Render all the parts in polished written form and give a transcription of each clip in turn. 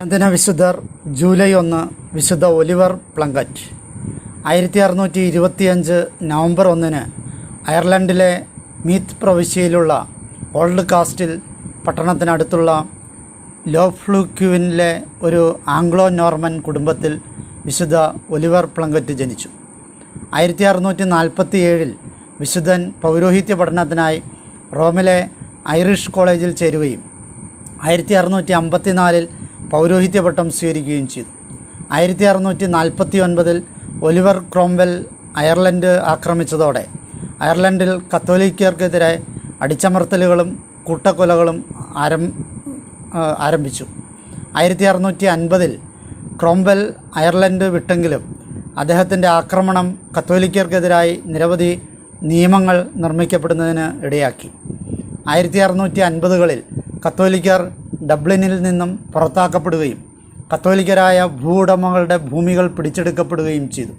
ദിന വിശുദ്ധർ ജൂലൈ 1 വിശുദ്ധ ഒലിവർ പ്ലങ്കറ്റ്. 1625 നവംബർ 1 അയർലൻഡിലെ മീത്ത് പ്രവിശ്യയിലുള്ള ഓൾഡ് കാസ്റ്റിൽ പട്ടണത്തിനടുത്തുള്ള ലോഫ്ലുക്യുവിനിലെ ഒരു ആംഗ്ലോ നോർമൻ കുടുംബത്തിൽ വിശുദ്ധ ഒലിവർ പ്ലങ്കറ്റ് ജനിച്ചു. 1647 വിശുദ്ധൻ പൗരോഹിത്യ പഠനത്തിനായി റോമിലെ ഐറിഷ് കോളേജിൽ ചേരുകയും 1654 പൗരോഹിത്യ പട്ടം സ്വീകരിക്കുകയും ചെയ്തു. 1649 ഒലിവർ ക്രോംവെൽ അയർലൻഡ് ആക്രമിച്ചതോടെ അയർലൻഡിൽ കത്തോലിക്കർക്കെതിരെ അടിച്ചമർത്തലുകളും കൂട്ടക്കൊലകളും ആരംഭിച്ചു. 1650 ക്രോംവെൽ അയർലൻഡ് വിട്ടെങ്കിലും അദ്ദേഹത്തിൻ്റെ ആക്രമണം കത്തോലിക്കർക്കെതിരായി നിരവധി നിയമങ്ങൾ നിർമ്മിക്കപ്പെടുന്നതിന് ഇടയാക്കി. 1650കളിൽ കത്തോലിക്കർ ഡബ്ലിനിൽ നിന്നും പുറത്താക്കപ്പെടുകയും കത്തോലിക്കരായ ഭൂവുടമകളുടെ ഭൂമികൾ പിടിച്ചെടുക്കപ്പെടുകയും ചെയ്തു.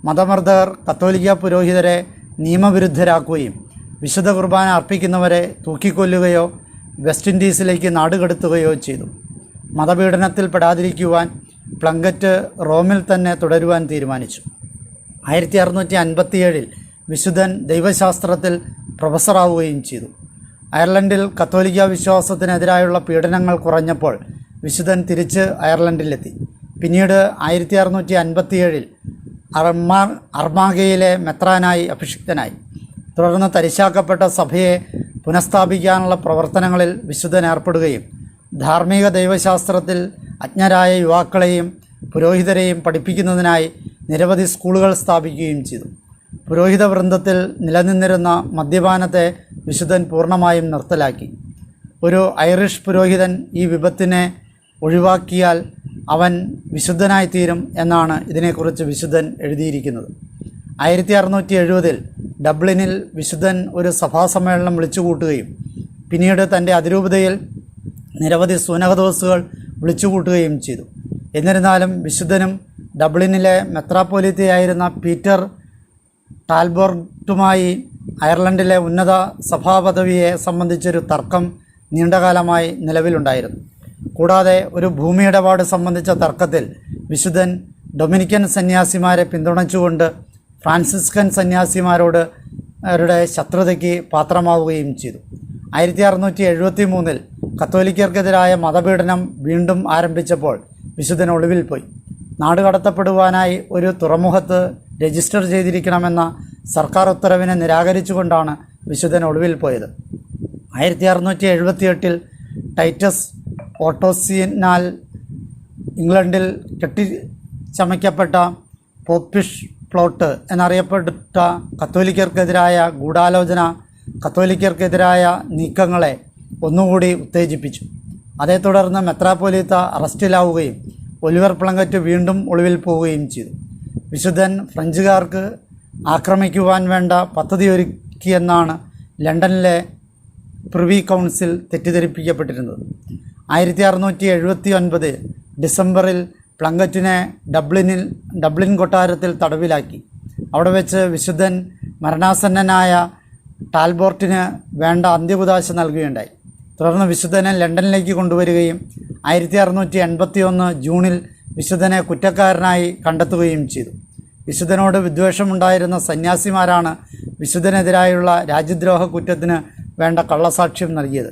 മതമർദ്ദകർ കത്തോലിക്ക പുരോഹിതരെ നിയമവിരുദ്ധരാക്കുകയും വിശുദ്ധ കുർബാന അർപ്പിക്കുന്നവരെ തൂക്കിക്കൊല്ലുകയോ വെസ്റ്റ് ഇൻഡീസിലേക്ക് നാടുകടത്തുകയോ ചെയ്തു. മതപീഡനത്തിൽ പെടാതിരിക്കുവാൻ പ്ലങ്കറ്റ് റോമിൽ തന്നെ തുടരുവാൻ തീരുമാനിച്ചു. 1657 വിശുദ്ധൻ ദൈവശാസ്ത്രത്തിൽ പ്രൊഫസറാവുകയും ചെയ്തു. അയർലൻഡിൽ കത്തോലിക്ക വിശ്വാസത്തിനെതിരായുള്ള പീഡനങ്ങൾ കുറഞ്ഞപ്പോൾ വിശുദ്ധൻ തിരിച്ച് അയർലൻഡിലെത്തി. പിന്നീട് 1657 അർമാഗയിലെ മെത്രാനായി അഭിഷിക്തനായി. തുടർന്ന് തരിശാക്കപ്പെട്ട സഭയെ പുനഃസ്ഥാപിക്കാനുള്ള പ്രവർത്തനങ്ങളിൽ വിശുദ്ധൻ ഏർപ്പെടുകയും ധാർമ്മിക ദൈവശാസ്ത്രത്തിൽ അജ്ഞരായ യുവാക്കളെയും പുരോഹിതരെയും പഠിപ്പിക്കുന്നതിനായി നിരവധി സ്കൂളുകൾ സ്ഥാപിക്കുകയും ചെയ്തു. പുരോഹിത വൃന്ദത്തിൽ നിലനിന്നിരുന്ന മദ്യപാനത്തെ വിശുദ്ധൻ പൂർണ്ണമായും നിർത്തലാക്കി. ഒരു ഐറിഷ് പുരോഹിതൻ ഈ വിപത്തിനെ ഒഴിവാക്കിയാൽ അവൻ വിശുദ്ധനായിത്തീരും എന്നാണ് ഇതിനെക്കുറിച്ച് വിശുദ്ധൻ എഴുതിയിരിക്കുന്നത്. 1670 ഡബ്ലിനിൽ വിശുദ്ധൻ ഒരു സഭാസമ്മേളനം വിളിച്ചുകൂട്ടുകയും പിന്നീട് തൻ്റെ അതിരൂപതയിൽ നിരവധി സുനഹദോസുകൾ വിളിച്ചുകൂട്ടുകയും ചെയ്തു. എന്നിരുന്നാലും വിശുദ്ധനും ഡബ്ലിനിലെ മെത്രാപ്പോലീത്തയായിരുന്ന പീറ്റർ ടാൽബോർട്ടുമായി അയർലൻഡിലെ ഉന്നത സഭാപദവിയെ സംബന്ധിച്ചൊരു തർക്കം നീണ്ടകാലമായി നിലവിലുണ്ടായിരുന്നു. കൂടാതെ ഒരു ഭൂമിയിടപാട് സംബന്ധിച്ച തർക്കത്തിൽ വിശുദ്ധൻ ഡൊമിനിക്കൻ സന്യാസിമാരെ പിന്തുണച്ചുകൊണ്ട് ഫ്രാൻസിസ്കൻ സന്യാസിമാരോട് അവരുടെ ശത്രുതയ്ക്ക് പാത്രമാവുകയും ചെയ്തു. 1673 കത്തോലിക്കർക്കെതിരായ മതപീഡനം വീണ്ടും ആരംഭിച്ചപ്പോൾ വിശുദ്ധൻ ഒളിവിൽ പോയി. നാടുകടത്തപ്പെടുവാനായി ഒരു തുറമുഖത്ത് രജിസ്റ്റർ ചെയ്തിരിക്കണമെന്ന സർക്കാർ ഉത്തരവിനെ നിരാകരിച്ചുകൊണ്ടാണ് വിശുദ്ധൻ ഒളിവിൽ പോയത്. 1678 ടൈറ്റസ് ഓട്ടോസിനാൽ ഇംഗ്ലണ്ടിൽ കെട്ടിച്ചമയ്ക്കപ്പെട്ട പോപ്പിഷ് പ്ലോട്ട് എന്നറിയപ്പെട്ട കത്തോലിക്കർക്കെതിരായ ഗൂഢാലോചന കത്തോലിക്കർക്കെതിരായ നീക്കങ്ങളെ ഒന്നുകൂടി ഉത്തേജിപ്പിച്ചു. അതേ തുടർന്ന് മെത്രാപ്പോലീത്ത അറസ്റ്റിലാവുകയും ഒലിവർ പ്ലങ്കറ്റ് വീണ്ടും ഒളിവിൽ പോവുകയും ചെയ്തു. വിശുദ്ധൻ ഫ്രഞ്ചുകാർക്ക് ആക്രമിക്കുവാൻ വേണ്ട പദ്ധതി ഒരുക്കിയെന്നാണ് ലണ്ടനിലെ പ്രിവി കൗൺസിൽ തെറ്റിദ്ധരിപ്പിക്കപ്പെട്ടിരുന്നത്. 1679 ഡിസംബറിൽ പ്ലങ്കറ്റിനെ ഡബ്ലിൻ കൊട്ടാരത്തിൽ തടവിലാക്കി. അവിടെ വെച്ച് വിശുദ്ധൻ മരണാസന്നനായ ടാൽബോർട്ടിന് വേണ്ട അന്ത്യകുദാശ നൽകുകയുണ്ടായി. തുടർന്ന് വിശുദ്ധനെ ലണ്ടനിലേക്ക് കൊണ്ടുവരികയും 1681 ജൂണിൽ വിശുദ്ധനെ കുറ്റക്കാരനായി കണ്ടെത്തുകയും ചെയ്തു. വിശുദ്ധനോട് വിദ്വേഷമുണ്ടായിരുന്ന സന്യാസിമാരാണ് വിശുദ്ധനെതിരായുള്ള രാജ്യദ്രോഹ കുറ്റത്തിന് വേണ്ട കള്ളസാക്ഷ്യം നൽകിയത്.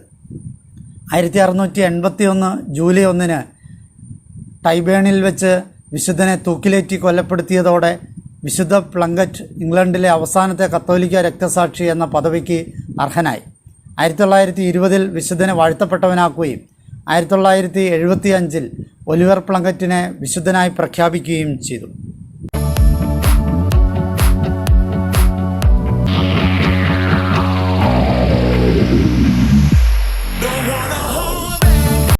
1681 ജൂലൈ 1 ടൈബേണിൽ വെച്ച് വിശുദ്ധനെ തൂക്കിലേറ്റി കൊലപ്പെടുത്തിയതോടെ വിശുദ്ധ പ്ലങ്കറ്റ് ഇംഗ്ലണ്ടിലെ അവസാനത്തെ കത്തോലിക്ക രക്തസാക്ഷി എന്ന പദവിക്ക് അർഹനായി. 1920 വിശുദ്ധനെ വാഴ്ത്തപ്പെട്ടവനാക്കുകയും 1975 ഒലിവർ പ്ലങ്കറ്റിനെ വിശുദ്ധനായി പ്രഖ്യാപിക്കുകയും ചെയ്തു.